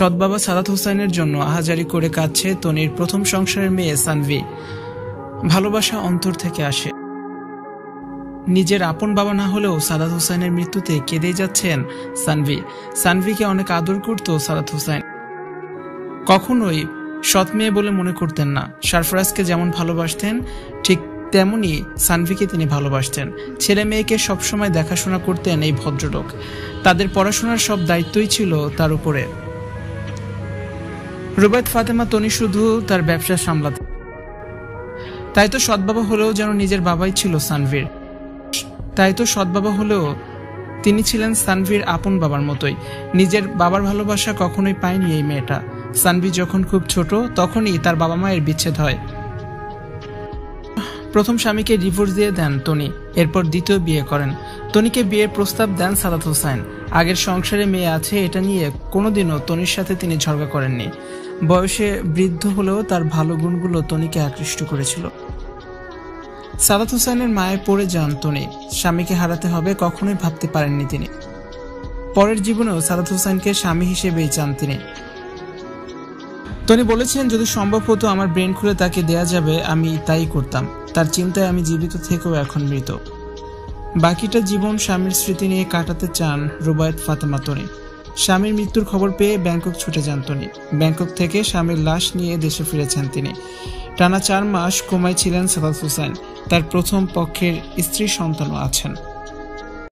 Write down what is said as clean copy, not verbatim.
সৎ বাবা সাদাত হোসাইনের জন্য আহাজারি করে কাঁদছে তনির প্রথম সংসারের মেয়ে সানভি। ভালোবাসা অন্তর থেকে আসে। নিজের আপন বাবা না হলেও সাদাত হোসাইনের মৃত্যুতে কেঁদেই যাচ্ছেন সানভি। সানভিকে অনেক আদর করত সাদাত হোসাইন। কখনোই সৎ মেয়ে বলে মনে করতেন না। সরফরাজকে যেমন ভালোবাসতেন ঠিক তেমনি সানভিকে তিনি ভালোবাসতেন। ছেলে মেয়েকে সবসময় দেখাশোনা করতেন এই ভদ্রলোক। তাদের পড়াশোনার সব দায়িত্বই ছিল তার উপরে। রুবায়েত ফাতেমা তনি শুধু তার ব্যবসা সামলাতেন। তাই তো সৎ বাবা হলেও যেন নিজের বাবাই ছিল সানভির। তিনি ছিলেন সানভির আপন বাবার মতোই। নিজের বাবার ভালোবাসা কখনোই পায়নি এই মেয়েটা। সানভি যখন খুব ছোট তখনই তার বাবা মায়ের বিচ্ছেদ হয়। প্রথম স্বামীকে ডিভোর্স দিয়ে দেন তনি, এরপর দ্বিতীয় বিয়ে করেন। তনিকে বিয়ের প্রস্তাব দেন সাদাত হোসাইন। আগের সংসারে মেয়ে আছে এটা নিয়ে কোনোদিনও তনির সাথে তিনি ঝগড়া করেননি। বয়সে বৃদ্ধ হলেও তার ভালো গুণগুলো তনিকে আকৃষ্ট করেছিল। সাদাত হোসাইনের মায়ে পড়ে যান তনি। স্বামীকে হারাতে হবে কখনোই ভাবতে পারেননি তিনি। পরের জীবনেও সাদাত হোসাইনকে স্বামী হিসেবেই চান তিনি। তনি বলেছেন, যদি সম্ভব হতো আমার ব্রেন খুলে তাকে দেয়া যাবে আমি তাই করতাম। তার চিন্তায় আমি জীবিত থেকেও এখন মৃত। বাকিটা জীবন স্বামীর স্মৃতি নিয়ে কাটাতে চান রুবায়েত ফাতেমা তনি। স্বামীর মৃত্যুর খবর পেয়ে ব্যাংকক ছুটে যান তনি। ব্যাংকক থেকে স্বামীর লাশ নিয়ে দেশে ফিরেছেন তিনি। টানা 4 মাস কোমায় ছিলেন সাদাত হোসাইন। তার প্রথম পক্ষের স্ত্রী সন্তানও আছেন।